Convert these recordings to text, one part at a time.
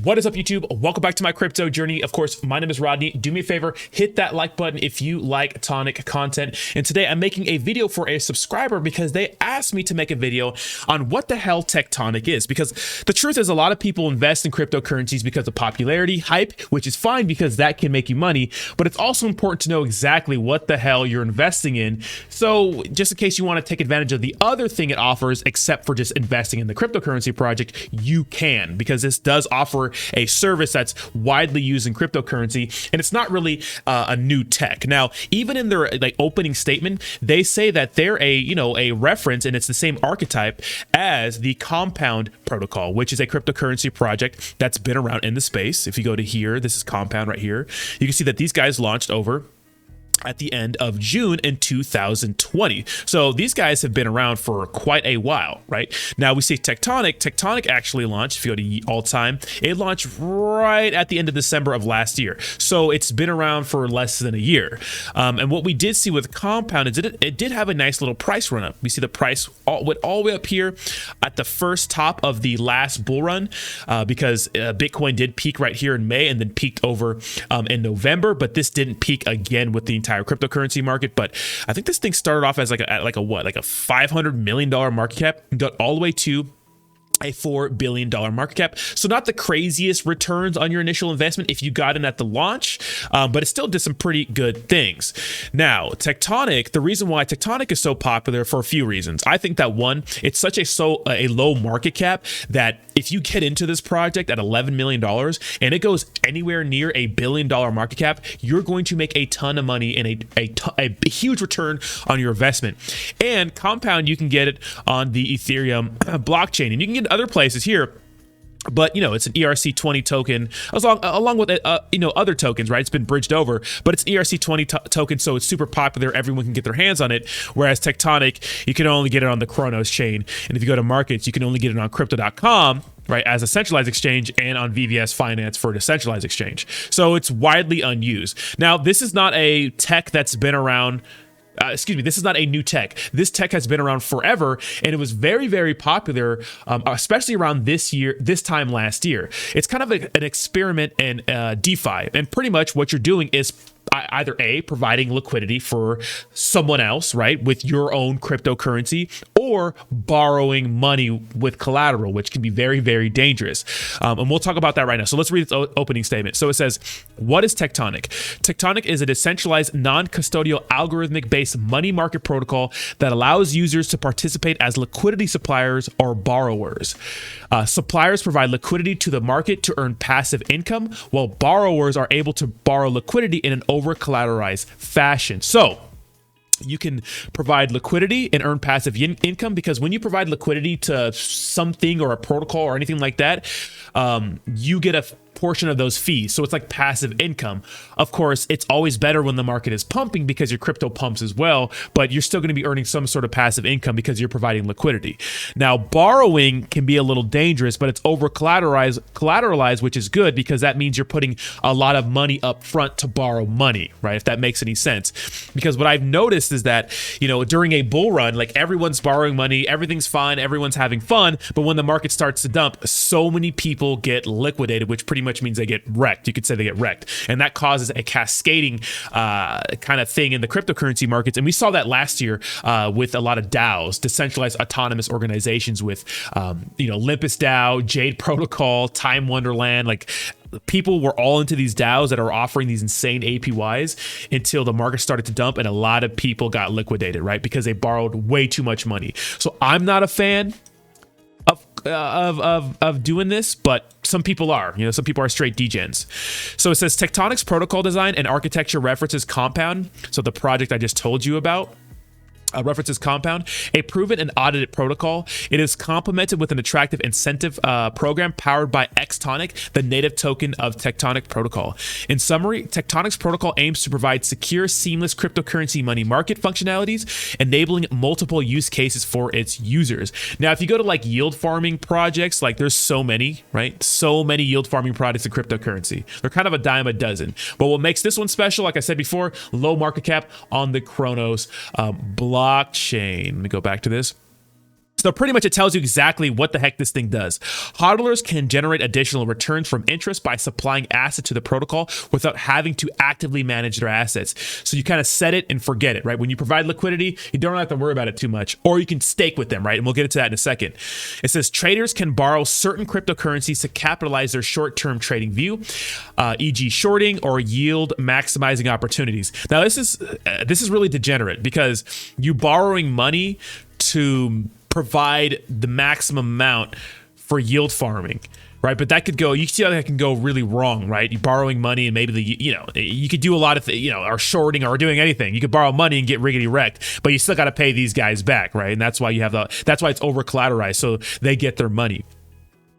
What is up, YouTube? Welcome back to my crypto journey. Of course, my name is Rodney. Do me a favor, hit that like button if you like Tonic content. And today I'm making a video for a subscriber because they asked me to make a video on what the hell Tectonic is. Because the truth is, a lot of people invest in cryptocurrencies because of popularity, hype, which is fine because that can make you money. But it's also important to know exactly what the hell you're investing in. So just in case you want to take advantage of the other thing it offers, except for just investing in the cryptocurrency project, you can, because this does offer a service that's widely used in cryptocurrency, and it's not really a new tech. Now, even in their opening statement, they say that they're a reference, and it's the same archetype as the Compound protocol, which is a cryptocurrency project that's been around in the space. If you go to here, this is Compound right here. You can see that these guys launched over at the end of June in 2020. So these guys have been around for quite a while, right? Now we see Tectonic. Tectonic actually launched, if you go to all time, it launched right at the end of December of last year. So it's been around for less than a year. And what we did see with Compound is it did have a nice little price run up. We see the price went all the way up here at the first top of the last bull run because Bitcoin did peak right here in May and then peaked over in November, but this didn't peak again with the entire cryptocurrency market. But I think this thing started off as like a $500 million market cap and got all the way to a $4 billion market cap. So not the craziest returns on your initial investment if you got in at the launch, but it still did some pretty good things. Now, Tectonic, the reason why Tectonic is so popular for a few reasons. I think that one, it's such a low market cap that if you get into this project at $11 million and it goes anywhere near a $1 billion market cap, you're going to make a ton of money and a huge return on your investment. And Compound, you can get it on the Ethereum blockchain, and you can get other places here. But, it's an ERC20 token along with, other tokens, right? It's been bridged over, but it's ERC20 token, so it's super popular. Everyone can get their hands on it. Whereas Tectonic, you can only get it on the Cronos chain. And if you go to markets, you can only get it on crypto.com, right, as a centralized exchange, and on VVS Finance for a decentralized exchange. So it's widely unused. Now, this is not a tech that's been around. This is not a new tech. This tech has been around forever, and it was very, very popular, especially around this time last year. It's kind of an experiment in DeFi, and pretty much what you're doing is either A, providing liquidity for someone else, right, with your own cryptocurrency, or borrowing money with collateral, which can be very, very dangerous. And we'll talk about that right now. So let's read its opening statement. So it says, what is Tectonic? Tectonic is a decentralized, non-custodial, algorithmic-based money market protocol that allows users to participate as liquidity suppliers or borrowers. Suppliers provide liquidity to the market to earn passive income, while borrowers are able to borrow liquidity in an over-collateralized fashion. So you can provide liquidity and earn passive income, because when you provide liquidity to something or a protocol or anything like that, you get a portion of those fees. So it's like passive income. Of course, it's always better when the market is pumping because your crypto pumps as well, but you're still going to be earning some sort of passive income because you're providing liquidity. Now, borrowing can be a little dangerous, but it's over collateralized, which is good because that means you're putting a lot of money up front to borrow money, right? If that makes any sense. Because what I've noticed is that, during a bull run, everyone's borrowing money, everything's fine, everyone's having fun, but when the market starts to dump, so many people get liquidated, which pretty much means they get wrecked. You could say they get wrecked. And that causes a cascading kind of thing in the cryptocurrency markets. And we saw that last year with a lot of DAOs, decentralized autonomous organizations with, Olympus DAO, Jade Protocol, Time Wonderland, people were all into these DAOs that are offering these insane APYs until the market started to dump and a lot of people got liquidated, right? Because they borrowed way too much money. So I'm not a fan of doing this, but some people are. Some people are straight degens. So it says Tectonic's protocol design and architecture references Compound, so the project I just told you about. References Compound, a proven and audited protocol. It is complemented with an attractive incentive program powered by Tonic, the native token of Tectonic protocol. In summary, Tectonic's protocol aims to provide secure, seamless cryptocurrency money market functionalities, enabling multiple use cases for its users. Now, if you go to yield farming projects, there's so many, right? So many yield farming projects in cryptocurrency. They're kind of a dime a dozen. But what makes this one special, like I said before, low market cap on the Cronos blockchain. Let me go back to this. So pretty much it tells you exactly what the heck this thing does. Hodlers can generate additional returns from interest by supplying assets to the protocol without having to actively manage their assets. So you kind of set it and forget it, right? When you provide liquidity, you don't have to worry about it too much, or you can stake with them, right? And we'll get into that in a second. It says traders can borrow certain cryptocurrencies to capitalize their short-term trading view, e.g. shorting or yield maximizing opportunities. Now this is really degenerate because you borrowing money to provide the maximum amount for yield farming, right? But that could go, you see how that can go really wrong, right? You borrowing money and maybe you could do a lot of, or shorting or doing anything. You could borrow money and get riggedy wrecked, but you still got to pay these guys back, right? And that's why that's why it's over collateralized, so they get their money.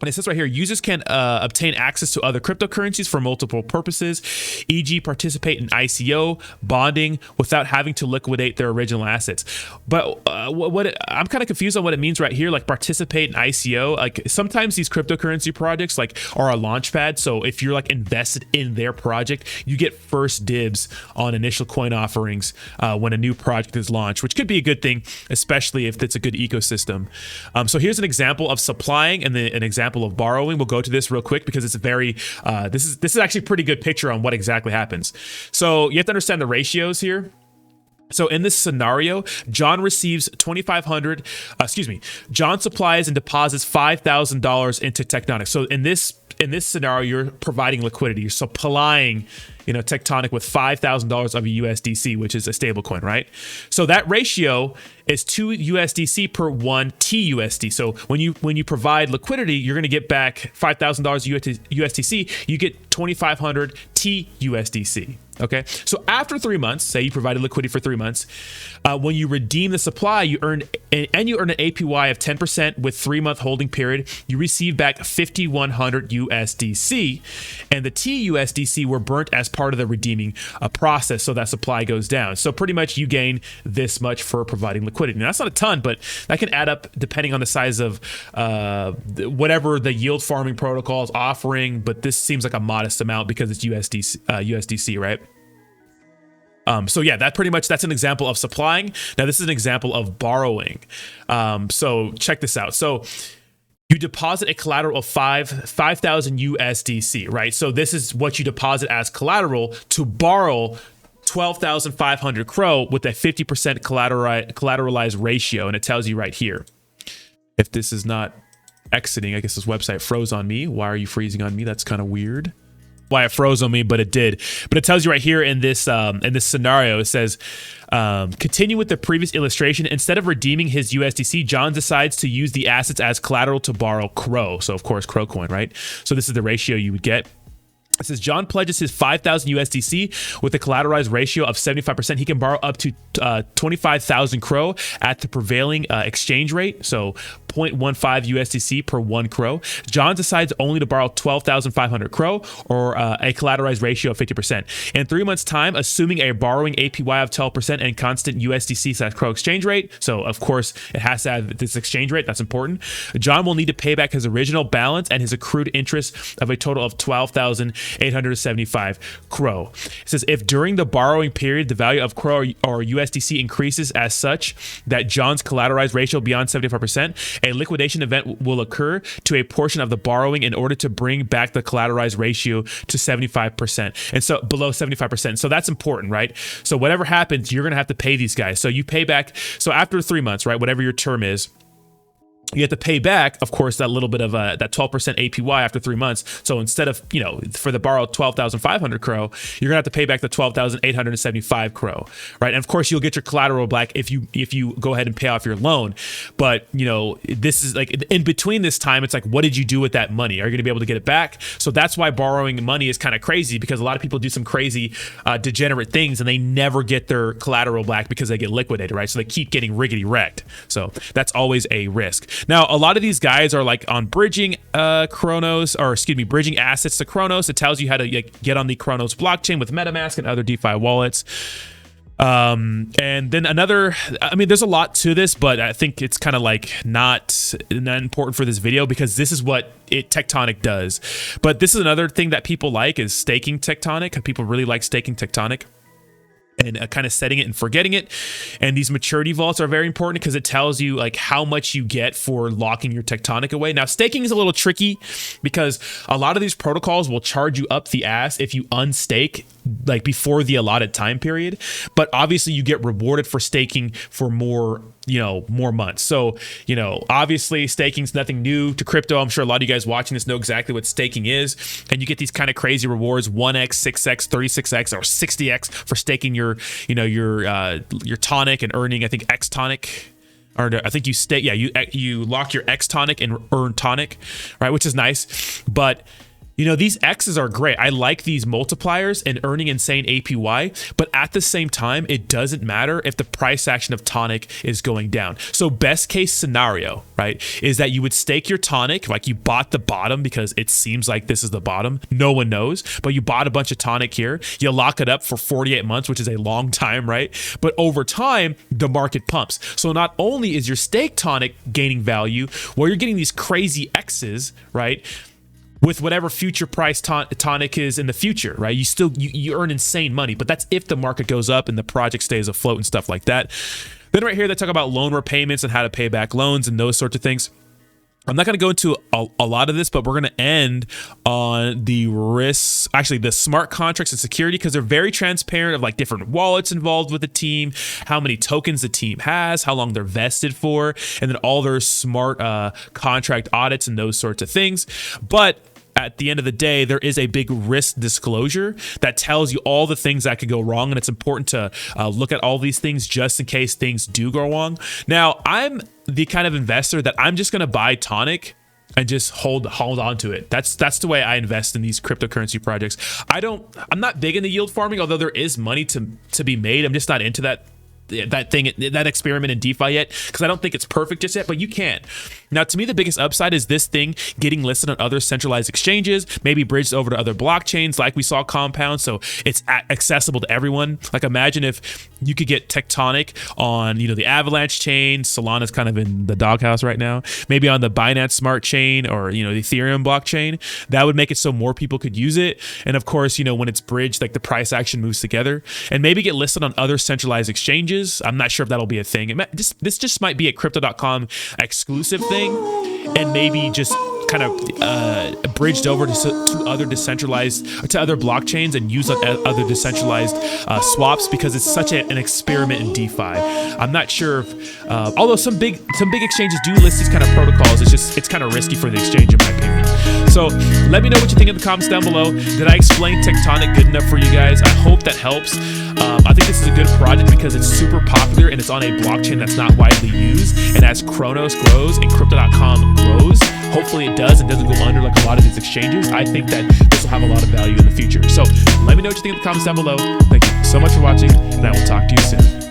And it says right here, users can obtain access to other cryptocurrencies for multiple purposes, e.g. participate in ICO, bonding, without having to liquidate their original assets. But I'm kind of confused on what it means right here, like participate in ICO. Like sometimes these cryptocurrency projects like are a launch pad. So if you're like invested in their project, you get first dibs on initial coin offerings when a new project is launched, which could be a good thing, especially if it's a good ecosystem. So here's an example of supplying and then an example of borrowing. We'll go to this real quick because it's a very this is actually a pretty good picture on what exactly happens. So you have to understand the ratios here. So in this scenario, John receives John supplies and deposits $5,000 into Tectonic. So in this scenario, you're providing liquidity. You're supplying, Tectonic with $5,000 of a USDC, which is a stable coin, right? So that ratio is 2 USDC per 1 TUSD. So when you provide liquidity, you're going to get back $5,000 USDC. You get 2,500 TUSDC. Okay, so after 3 months, say you provided liquidity for 3 months, when you redeem the supply, you earn an APY of 10% with 3-month holding period. You receive back 5,100 USDC, and the TUSDC were burnt as part of the redeeming process, so that supply goes down. So pretty much you gain this much for providing liquidity. Now that's not a ton, but that can add up depending on the size of whatever the yield farming protocol is offering. But this seems like a modest amount because it's USDC, right? So yeah, that's an example of supplying. Now this is an example of borrowing. So check this out. So you deposit a collateral of 5,000 USDC, right? So this is what you deposit as collateral to borrow 12,500 CRO with a 50% collateralized ratio. And it tells you right here. If this is not exiting, I guess this website froze on me. Why are you freezing on me? That's kind of weird. Why it froze on me, but it did. But it tells you right here in this scenario, it says, continue with the previous illustration. Instead of redeeming his USDC, John decides to use the assets as collateral to borrow CRO. So of course, CRO coin, right? So this is the ratio you would get. It says John pledges his 5,000 USDC with a collateralized ratio of 75%. He can borrow up to 25,000 CRO at the prevailing exchange rate, so 0.15 USDC per 1 CRO. John decides only to borrow 12,500 CRO, or a collateralized ratio of 50%. In 3 months' time, assuming a borrowing APY of 12% and constant USDC/CRO exchange rate, so of course it has to have this exchange rate, that's important, John will need to pay back his original balance and his accrued interest of a total of 12,875 CRO. It says if during the borrowing period the value of CRO or USDC increases as such that John's collateralized ratio beyond 75%, a liquidation event will occur to a portion of the borrowing in order to bring back the collateralized ratio to 75%, and so below 75%. So that's important, right? So whatever happens, you're going to have to pay these guys. So you pay back. So after 3 months, right, whatever your term is, you have to pay back, of course, that little bit of that 12% APY after 3 months. So instead of, for the borrowed 12,500 CRO, you're gonna have to pay back the 12,875 CRO, right? And of course, you'll get your collateral back if you go ahead and pay off your loan. But this is like in between this time, it's like, what did you do with that money? Are you gonna be able to get it back? So that's why borrowing money is kind of crazy, because a lot of people do some crazy degenerate things and they never get their collateral back because they get liquidated, right? So they keep getting riggedy wrecked. So that's always a risk. Now, a lot of these guys are like on bridging bridging assets to Cronos. It tells you how to get on the Cronos blockchain with MetaMask and other DeFi wallets. And then there's a lot to this, but I think it's kind of like not important for this video because this is what Tectonic does. But this is another thing that people like is staking Tectonic. People really like staking Tectonic. and kind of setting it and forgetting it. And these maturity vaults are very important because it tells you like how much you get for locking your Tectonic away. Now, staking is a little tricky because a lot of these protocols will charge you up the ass if you unstake like before the allotted time period, but obviously you get rewarded for staking for more months. So, obviously staking is nothing new to crypto. I'm sure a lot of you guys watching this know exactly what staking is, and you get these kind of crazy rewards, 1x, 6x, 36x, or 60x for staking your tonic and earning, I think, X tonic. Or I think you stake, you lock your X tonic and earn tonic, right? Which is nice, but these X's are great. I like these multipliers and earning insane APY, but at the same time, it doesn't matter if the price action of Tonic is going down. So best case scenario, right, is that you would stake your Tonic, like you bought the bottom because it seems like this is the bottom. No one knows, but you bought a bunch of Tonic here. You lock it up for 48 months, which is a long time, right? But over time, the market pumps. So not only is your stake Tonic gaining value, well, you're getting these crazy X's, right? With whatever future price Tonic is in the future, right? You earn insane money, but that's if the market goes up and the project stays afloat and stuff like that. Then right here, they talk about loan repayments and how to pay back loans and those sorts of things. I'm not going to go into a lot of this, but we're going to end on the risks, actually the smart contracts and security, because they're very transparent of like different wallets involved with the team, how many tokens the team has, how long they're vested for, and then all their smart contract audits and those sorts of things. But at the end of the day, there is a big risk disclosure that tells you all the things that could go wrong. And it's important to look at all these things just in case things do go wrong. Now, I'm the kind of investor that I'm just going to buy Tonic and just hold on to it. That's the way I invest in these cryptocurrency projects. I'm not big into yield farming, although there is money to be made. I'm just not into that experiment in DeFi yet, because I don't think it's perfect just yet, but you can. Now, to me, the biggest upside is this thing getting listed on other centralized exchanges, maybe bridged over to other blockchains like we saw Compound, so it's accessible to everyone. Like, imagine if you could get Tectonic on, the Avalanche chain. Solana's kind of in the doghouse right now. Maybe on the Binance Smart Chain or, the Ethereum blockchain. That would make it so more people could use it. And of course, when it's bridged, like the price action moves together, and maybe get listed on other centralized exchanges. I'm not sure if that'll be a thing. This just might be a Crypto.com exclusive thing, and maybe just kind of bridged over to other decentralized, to other blockchains, and use other decentralized swaps, because it's such an experiment in DeFi. I'm not sure if, although some big exchanges do list these kind of protocols, it's kind of risky for the exchange in my opinion. So let me know what you think in the comments down below. Did I explain Tectonic good enough for you guys? I hope that helps. I think this is a good project because it's super popular and it's on a blockchain that's not widely used. And as Cronos grows and Crypto.com grows, hopefully it does and doesn't go under like a lot of these exchanges. I think that this will have a lot of value in the future. So let me know what you think in the comments down below. Thank you so much for watching, and I will talk to you soon.